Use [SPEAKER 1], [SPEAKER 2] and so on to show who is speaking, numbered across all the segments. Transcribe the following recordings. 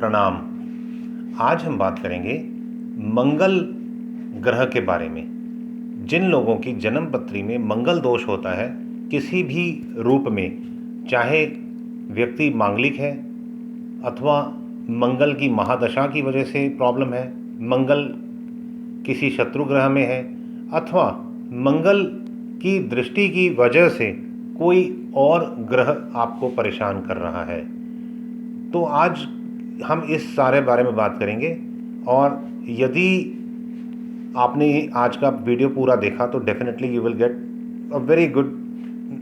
[SPEAKER 1] प्रणाम। आज हम बात करेंगे मंगल ग्रह के बारे में। जिन लोगों की जन्म पत्री में मंगल दोष होता है किसी भी रूप में, चाहे व्यक्ति मांगलिक है अथवा मंगल की महादशा की वजह से प्रॉब्लम है, मंगल किसी शत्रु ग्रह में है अथवा मंगल की दृष्टि की वजह से कोई और ग्रह आपको परेशान कर रहा है, तो आज हम इस सारे बारे में बात करेंगे। और यदि आपने आज का वीडियो पूरा देखा तो definitely you will get a very good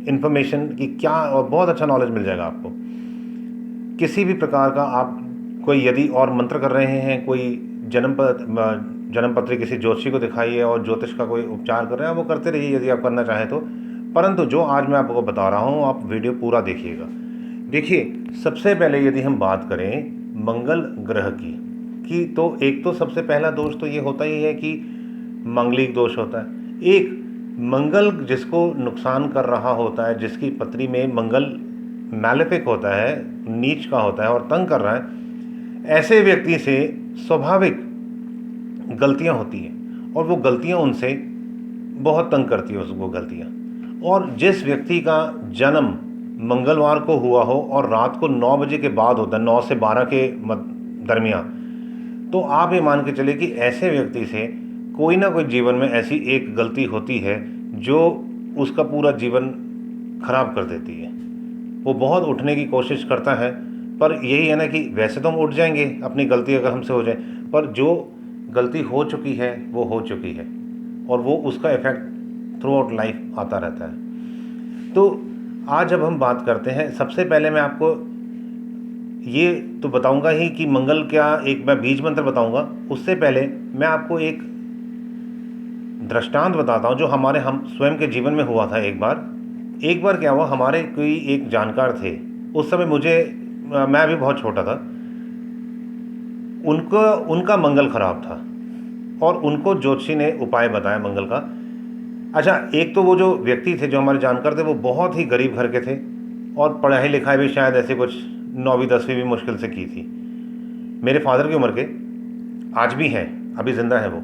[SPEAKER 1] information कि क्या, और बहुत अच्छा नॉलेज मिल जाएगा आपको। किसी भी प्रकार का आप कोई यदि और मंत्र कर रहे हैं, कोई जन्म पत्री किसी ज्योतिषी को दिखाइए और ज्योतिष का कोई उपचार कर रहे हैं, वो करते रहिए यदि आप करना चाहें तो। परंतु जो आज मैं आपको बता रहा हूँ, आप वीडियो पूरा देखिएगा। देखिए, सबसे पहले यदि हम बात करें मंगल ग्रह की तो एक तो सबसे पहला दोष तो ये होता ही है कि मांगलिक दोष होता है। एक मंगल जिसको नुकसान कर रहा होता है, जिसकी पत्री में मंगल मैलेफिक होता है, नीच का होता है और तंग कर रहा है, ऐसे व्यक्ति से स्वाभाविक गलतियां होती हैं और वो गलतियां उनसे बहुत तंग करती है उसको गलतियां। और जिस व्यक्ति का जन्म मंगलवार को हुआ हो और रात को 9 बजे के बाद होता है, 9 से 12 के दरमियान, तो आप ये मान के चले कि ऐसे व्यक्ति से कोई ना कोई जीवन में ऐसी एक गलती होती है जो उसका पूरा जीवन खराब कर देती है। वो बहुत उठने की कोशिश करता है, पर यही है ना कि वैसे तो हम उठ जाएंगे अपनी गलती अगर हमसे हो जाए, पर जो गलती हो चुकी है वो हो चुकी है और वो उसका इफेक्ट थ्रू आउट लाइफ आता रहता है। तो आज जब हम बात करते हैं, सबसे पहले मैं आपको ये तो बताऊंगा ही कि मंगल क्या, एक मैं बीज मंत्र बताऊंगा। उससे पहले मैं आपको एक दृष्टांत बताता हूं जो हम स्वयं के जीवन में हुआ था। एक बार क्या हुआ, हमारे कोई एक जानकार थे, उस समय मैं अभी बहुत छोटा था, उनका मंगल खराब था और उनको ज्योतिषी ने उपाय बताया मंगल का। अच्छा, एक तो वो जो व्यक्ति थे जो हमारे जानकार थे वो बहुत ही गरीब घर के थे और पढ़ाई लिखाई भी शायद ऐसे कुछ 9वीं 10वीं भी मुश्किल से की थी। मेरे फादर की उम्र के, आज भी हैं, अभी जिंदा है वो।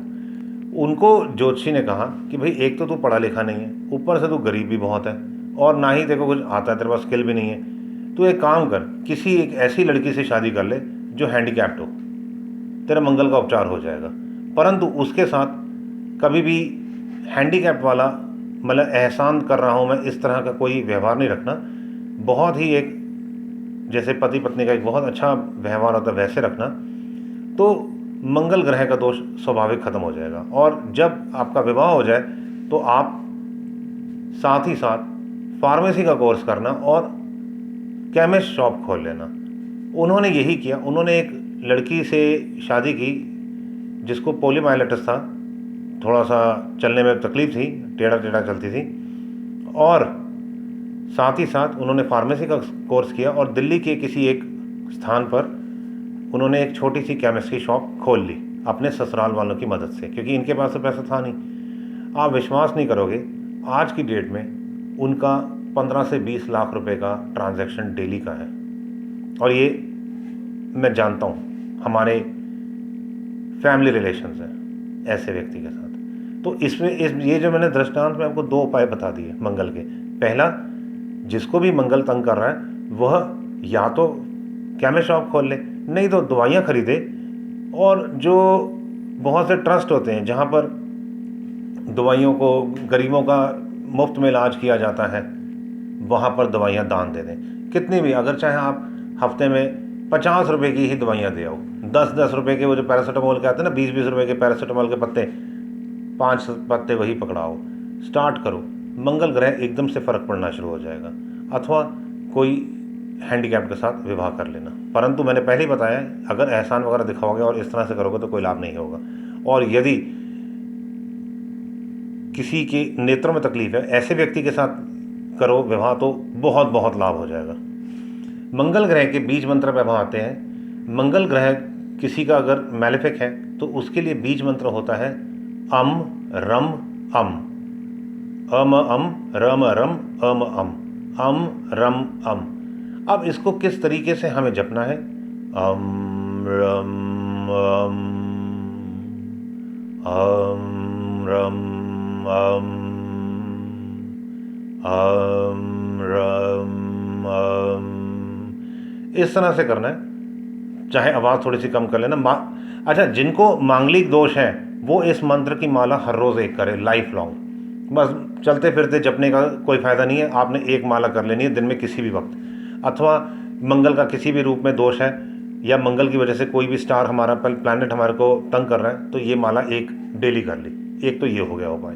[SPEAKER 1] उनको ज्योतिषी ने कहा कि भाई एक तो तू पढ़ा लिखा नहीं है, ऊपर से तू गरीब भी बहुत है और ना ही तेरे को कुछ आता है, तेरे पास स्किल भी नहीं है, तो एक काम कर, किसी एक ऐसी लड़की से शादी कर ले जो हैंडीकैप्ड हो, तेरा मंगल का उपचार हो जाएगा। परंतु उसके साथ कभी भी हैंडीकैप्ड वाला, मतलब एहसान कर रहा हूँ मैं, इस तरह का कोई व्यवहार नहीं रखना। बहुत ही एक जैसे पति पत्नी का एक बहुत अच्छा व्यवहार होता है वैसे रखना, तो मंगल ग्रह का दोष स्वाभाविक खत्म हो जाएगा। और जब आपका विवाह हो जाए तो आप साथ ही साथ फार्मेसी का कोर्स करना और केमिस्ट शॉप खोल लेना। उन्होंने यही किया। उन्होंने एक लड़की से शादी की जिसको पोलियोमाइलिटिस था, थोड़ा सा चलने में तकलीफ थी, टेढ़ा टेढ़ा चलती थी, और साथ ही साथ उन्होंने फार्मेसी का कोर्स किया और दिल्ली के किसी एक स्थान पर उन्होंने एक छोटी सी केमिस्ट्री शॉप खोल ली अपने ससुराल वालों की मदद से, क्योंकि इनके पास तो पैसा था नहीं। आप विश्वास नहीं करोगे, आज की डेट में उनका 15 से 20 लाख रुपए का ट्रांजैक्शन डेली का है। और ये मैं जानता हूँ, हमारे फैमिली रिलेशंस हैं ऐसे व्यक्ति के साथ। तो ये जो मैंने दृष्टांत में आपको 2 उपाय बता दिए मंगल के। पहला, जिसको भी मंगल तंग कर रहा है वह या तो केमिस्ट शॉप खोल ले, नहीं तो दवाइयाँ खरीदे। और जो बहुत से ट्रस्ट होते हैं जहाँ पर दवाइयों को, गरीबों का मुफ्त में इलाज किया जाता है, वहाँ पर दवाइयाँ दान दे दें, कितनी भी, अगर चाहे आप हफ्ते में 50 रुपए की ही दवाइयाँ दे आओ। 10-10 रुपए के वो जो पैरासीटामोल के आते हैं ना, 20-20 रुपए के पैरासीटामोल के पत्ते, 5 पत्ते वही पकड़ाओ, स्टार्ट करो। मंगल ग्रह एकदम से फ़र्क पड़ना शुरू हो जाएगा। अथवा कोई हैंडीकैप के साथ विवाह कर लेना। परंतु मैंने पहले ही बताया, अगर एहसान वगैरह दिखाओगे और इस तरह से करोगे तो कोई लाभ नहीं होगा। और यदि किसी के नेत्रों में तकलीफ है, ऐसे व्यक्ति के साथ करो विवाह, तो बहुत बहुत लाभ हो जाएगा। मंगल ग्रह के बीज मंत्र पे हम आते हैं। मंगल ग्रह किसी का अगर मैलेफिक है तो उसके लिए बीज मंत्र होता है अम रम अम, रम रम अम रम अम। अब इसको किस तरीके से हमें जपना है? अम रम अम, रम अम, रम अम। इस तरह से करना है, चाहे आवाज़ थोड़ी सी कम कर लेना। अच्छा, जिनको मांगलिक दोष है वो इस मंत्र की माला हर रोज़ एक करे, लाइफ लॉन्ग। बस चलते फिरते जपने का कोई फ़ायदा नहीं है, आपने एक माला कर लेनी है दिन में किसी भी वक्त। अथवा मंगल का किसी भी रूप में दोष है या मंगल की वजह से कोई भी स्टार हमारा प्लैनेट हमारे को तंग कर रहा है, तो ये माला एक डेली कर ली। एक तो ये हो गया उपाय।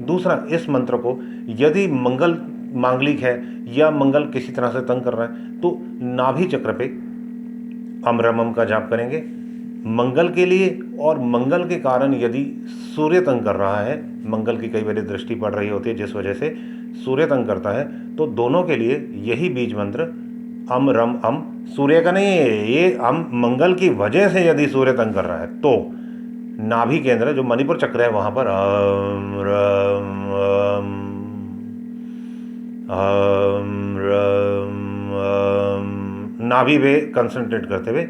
[SPEAKER 1] दूसरा, इस मंत्र को यदि मंगल मांगलिक है या मंगल किसी तरह से तंग कर रहा है तो नाभि चक्र पे अमरमम का जाप करेंगे मंगल के लिए। और मंगल के कारण यदि सूर्य तंग कर रहा है, मंगल की कई बार दृष्टि पड़ रही होती है जिस वजह से सूर्य तंग करता है, तो दोनों के लिए यही बीज मंत्र अम रम अम, सूर्य का नहीं है ये, अम मंगल की वजह से यदि सूर्य तंग कर रहा है तो नाभि केंद्र जो मणिपुर चक्र है वहां पर अम रम अम, अम रम अम, नाभि पे कंसंट्रेट करते हुए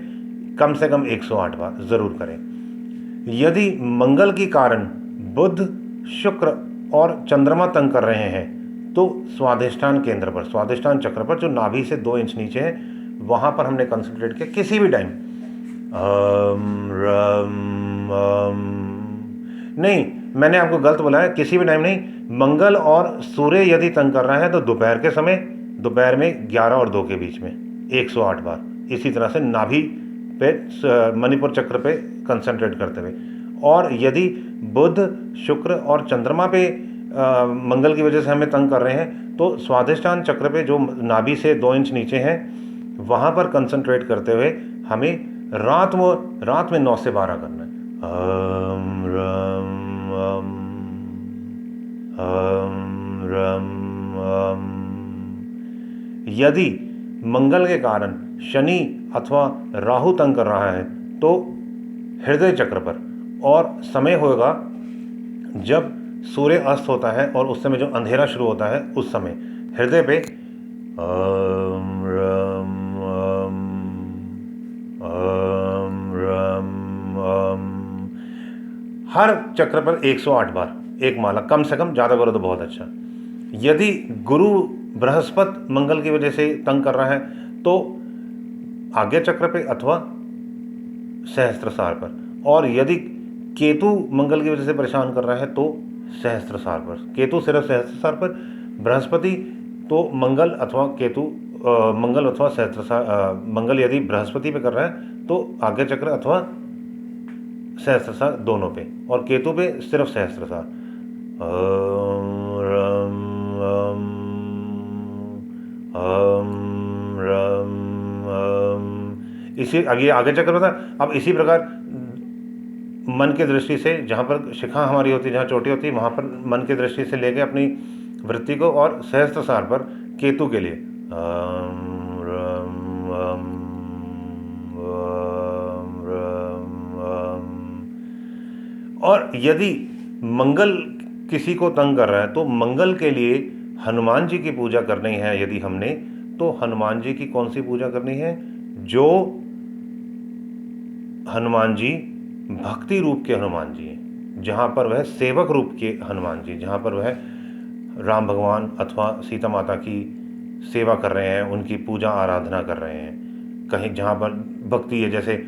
[SPEAKER 1] कम से कम 108 बार जरूर करें। यदि मंगल के कारण बुध, शुक्र और चंद्रमा तंग कर रहे हैं तो स्वाधिष्ठान केंद्र पर, स्वाधिष्ठान चक्र पर जो नाभि से 2 इंच नीचे है वहां पर हमने कंसंट्रेट किया किसी भी टाइम नहीं, मैंने आपको गलत बोला है, किसी भी टाइम नहीं। मंगल और सूर्य यदि तंग कर रहा है तो दोपहर के समय, दोपहर में 11 और 2 के बीच में 108 बार। इसी तरह से नाभि पे मणिपुर चक्र पे कंसंट्रेट करते हुए। और यदि बुध, शुक्र और चंद्रमा पे मंगल की वजह से हमें तंग कर रहे हैं तो स्वाधिष्ठान चक्र पे जो नाभि से 2 इंच नीचे हैं वहाँ पर कंसंट्रेट करते हुए हमें रात में 9 से 12 करना है। अम रम अम, अम रम अम। यदि मंगल के कारण शनि अथवा राहु तंग कर रहा है तो हृदय चक्र पर, और समय होगा जब सूर्य अस्त होता है और उस समय जो अंधेरा शुरू होता है उस समय हृदय पे अम रम अम, अम रम अम, हर चक्र पर 108 बार एक माला कम से कम, ज़्यादा करो तो बहुत अच्छा। यदि गुरु बृहस्पति मंगल की वजह से तंग कर रहा है तो आज्ञा चक्र पे अथवा सहस्त्रसार पर, और यदि केतु मंगल की वजह से परेशान कर रहा है तो सहस्त्रसार पर। केतु सिर्फ सहस्त्रसार पर, बृहस्पति तो मंगल अथवा केतु, मंगल अथवा सहस्त्रसार। मंगल यदि बृहस्पति पे कर रहा है तो आज्ञा चक्र अथवा सहस्त्रसार दोनों पे, और केतु पे सिर्फ सहस्त्रसार। रम रम इसी आगे चक्र था। अब इसी प्रकार मन की दृष्टि से, जहाँ पर शिखा हमारी होती है, जहाँ चोटी होती है, वहाँ पर मन की दृष्टि से लेके अपनी वृत्ति को, और सहस्त्रसार पर केतु के लिए और यदि मंगल किसी को तंग कर रहा है तो मंगल के लिए हनुमान जी की पूजा करनी है। यदि हमने, तो हनुमान जी की कौन सी पूजा करनी है? जो हनुमान जी भक्ति रूप के हनुमान जी हैं, जहाँ पर वह सेवक रूप के हनुमान जी, जहाँ पर वह राम भगवान अथवा सीता माता की सेवा कर रहे हैं, उनकी पूजा आराधना कर रहे हैं। कहीं जहाँ पर भक्ति है, जैसे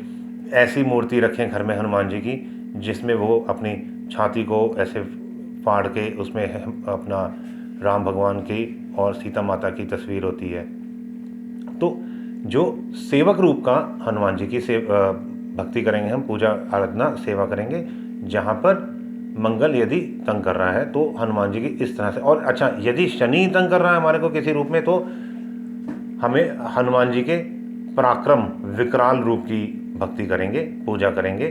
[SPEAKER 1] ऐसी मूर्ति रखें घर में हनुमान जी की जिसमें वो अपनी छाती को ऐसे फाड़ के उसमें अपना राम भगवान की और सीता माता की तस्वीर होती है। तो जो सेवक रूप का हनुमान जी की भक्ति करेंगे हम, पूजा आराधना सेवा करेंगे। जहाँ पर मंगल यदि तंग कर रहा है तो हनुमान जी की इस तरह से। और अच्छा, यदि शनि तंग कर रहा है हमारे को किसी रूप में, तो हमें हनुमान जी के पराक्रम विकराल रूप की भक्ति करेंगे, पूजा करेंगे,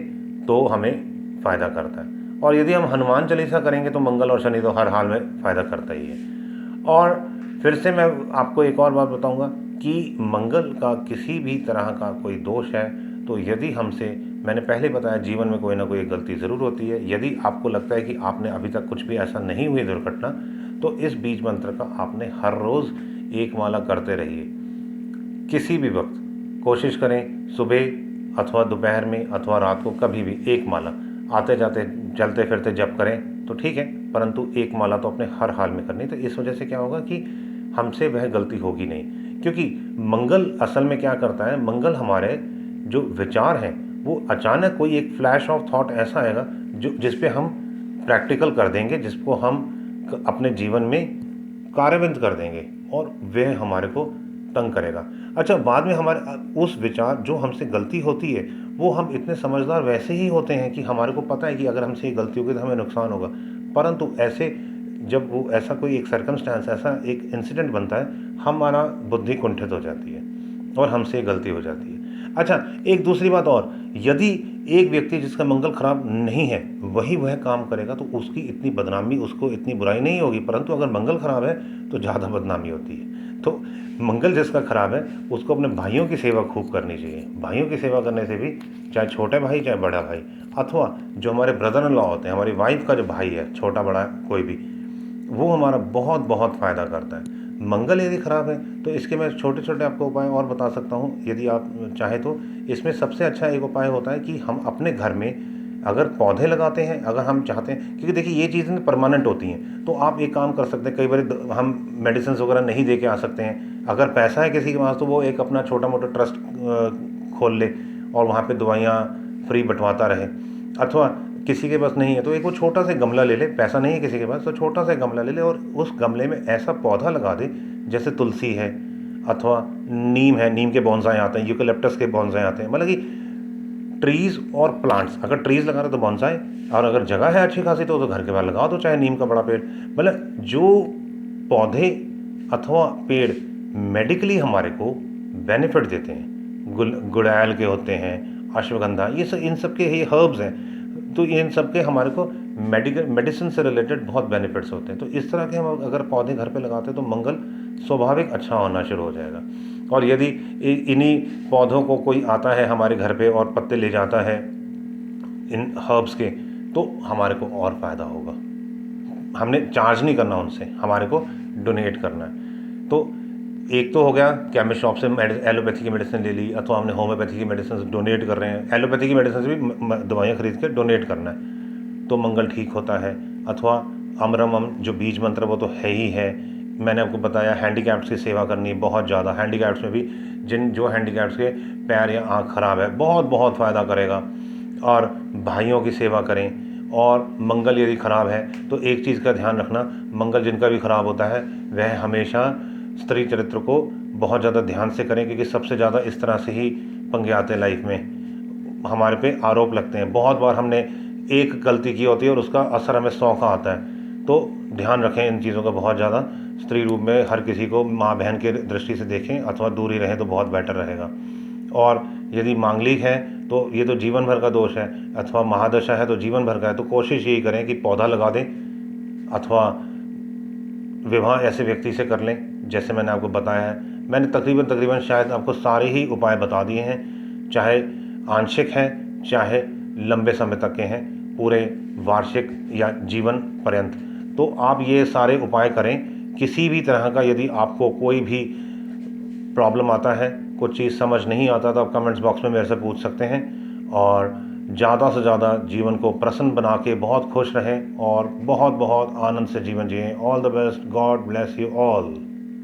[SPEAKER 1] तो हमें फ़ायदा करता है। और यदि हम हनुमान चालीसा करेंगे तो मंगल और शनि तो हर हाल में फ़ायदा करता ही है। और फिर से मैं आपको एक और बात बताऊंगा कि मंगल का किसी भी तरह का कोई दोष है तो यदि हमसे, मैंने पहले बताया, जीवन में कोई ना कोई गलती ज़रूर होती है। यदि आपको लगता है कि आपने अभी तक कुछ भी ऐसा नहीं हुई दुर्घटना, तो इस बीज मंत्र का आपने हर रोज़ एक माला करते रहिए। किसी भी वक्त कोशिश करें, सुबह अथवा दोपहर में अथवा रात को कभी भी एक माला आते जाते चलते फिरते जप करें तो ठीक है, परंतु एक माला तो अपने हर हाल में करनी। तो इस वजह से क्या होगा कि हमसे वह गलती होगी नहीं, क्योंकि मंगल असल में क्या करता है, मंगल हमारे जो विचार हैं वो अचानक कोई एक फ्लैश ऑफ थॉट ऐसा आएगा जो जिस पे हम प्रैक्टिकल कर देंगे, जिसको हम अपने जीवन में कार्यान्वित कर देंगे और वह हमारे को तंग करेगा। अच्छा, बाद में हमारे उस विचार जो हमसे गलती होती है वो हम इतने समझदार वैसे ही होते हैं कि हमारे को पता है कि अगर हमसे ये गलती होगी तो हमें नुकसान होगा, परंतु ऐसे जब वो ऐसा कोई एक सर्कमस्टांस, ऐसा एक इंसिडेंट बनता है, हमारा बुद्धि कुंठित हो जाती है और हमसे गलती हो जाती है। अच्छा, एक दूसरी बात और, यदि एक व्यक्ति जिसका मंगल खराब नहीं है वही वह काम करेगा तो उसकी इतनी बदनामी, उसको इतनी बुराई नहीं होगी, परंतु अगर मंगल खराब है तो ज़्यादा बदनामी होती है। तो मंगल जिसका खराब है उसको अपने भाइयों की सेवा खूब करनी चाहिए। भाइयों की सेवा करने से भी, चाहे छोटे भाई चाहे बड़ा भाई, अथवा जो हमारे ब्रदर इन लॉ होते हैं, हमारी वाइफ का जो भाई है, छोटा बड़ा कोई भी, वो हमारा बहुत बहुत फ़ायदा करता है। मंगल यदि खराब है तो इसके मैं छोटे छोटे आपको उपाय और बता सकता हूँ यदि आप चाहें तो। इसमें सबसे अच्छा एक उपाय होता है कि हम अपने घर में अगर पौधे लगाते हैं, अगर हम चाहते हैं, क्योंकि देखिए ये चीज़ें परमानेंट होती हैं, तो आप एक काम कर सकते हैं, कई बार हम मेडिसिन वगैरह नहीं दे के आ सकते हैं, अगर पैसा है किसी के पास तो वो एक अपना छोटा मोटा ट्रस्ट खोल ले और वहाँ पे दवाइयाँ फ्री बंटवाता रहे। अथवा किसी के पास नहीं है तो एक वो छोटा सा गमला ले ले, पैसा नहीं है किसी के पास तो छोटा सा गमला ले ले और उस गमले में ऐसा पौधा लगा दे, जैसे तुलसी है अथवा नीम है, नीम के बॉन्साई आते हैं, यूकेलिप्टस के बॉन्साई आते हैं, मतलब कि ट्रीज़ और प्लांट्स। अगर ट्रीज़ लगा रहे तो बॉन्साई, और अगर जगह है अच्छी खासी तो घर के बाहर लगाओ, तो चाहे नीम का बड़ा पेड़। मतलब जो पौधे अथवा पेड़ मेडिकली हमारे को बेनिफिट देते हैं, गुड़ैल के होते हैं, अश्वगंधा, ये सब, इन सब के ये हर्ब्स हैं, तो इन सब के हमारे को मेडिसिन से रिलेटेड बहुत बेनिफिट्स होते हैं। तो इस तरह के हम अगर पौधे घर पे लगाते हैं तो मंगल स्वाभाविक अच्छा होना शुरू हो जाएगा। और यदि इन्हीं पौधों को कोई आता है हमारे घर पे और पत्ते ले जाता है इन हर्ब्स के, तो हमारे को और फ़ायदा होगा। हमने चार्ज नहीं करना उनसे, हमारे को डोनेट करना है। तो एक तो हो गया केमिस्ट शॉप से एलोपैथी की मेडिसिन ले ली, अथवा हमने होम्योपैथी की मेडिसिन डोनेट कर रहे हैं, एलोपैथी की मेडिसिन से भी दवाइयाँ खरीद के डोनेट करना है तो मंगल ठीक होता है। अथवा अमरम जो बीज मंत्र वो तो है ही है। मैंने आपको बताया हैंडीकैप्स की सेवा करनी बहुत ज़्यादा, हैंडीकैप्स में भी जो हैंडीकैप्स के पैर या आँख खराब है बहुत बहुत फ़ायदा करेगा। और भाइयों की सेवा करें। और मंगल यदि ख़राब है तो एक चीज़ का ध्यान रखना, मंगल जिनका भी ख़राब होता है वह हमेशा स्त्री चरित्र को बहुत ज़्यादा ध्यान से करें, क्योंकि सबसे ज़्यादा इस तरह से ही पंगे आते हैं लाइफ में, हमारे पे आरोप लगते हैं। बहुत बार हमने एक गलती की होती है और उसका असर हमें 100 का आता है। तो ध्यान रखें इन चीज़ों का बहुत ज़्यादा। स्त्री रूप में हर किसी को माँ बहन के दृष्टि से देखें, अथवा दूर ही रहें तो बहुत बेटर रहेगा। और यदि मांगलिक है तो ये तो जीवन भर का दोष है, अथवा महादशा है तो जीवन भर का है। तो कोशिश यही करें कि पौधा लगा दें, अथवा विवाह ऐसे व्यक्ति से कर लें जैसे मैंने आपको बताया है। मैंने तकरीबन शायद आपको सारे ही उपाय बता दिए हैं, चाहे आंशिक हैं चाहे लंबे समय तक के हैं, पूरे वार्षिक या जीवन पर्यंत। तो आप ये सारे उपाय करें। किसी भी तरह का यदि आपको कोई भी प्रॉब्लम आता है, कुछ चीज़ समझ नहीं आता, तो आप कमेंट्स बॉक्स में मेरे से पूछ सकते हैं। और ज़्यादा से ज़्यादा जीवन को प्रसन्न बना के बहुत खुश रहें और बहुत बहुत आनंद से जीवन जिएं। All the best, God bless you all.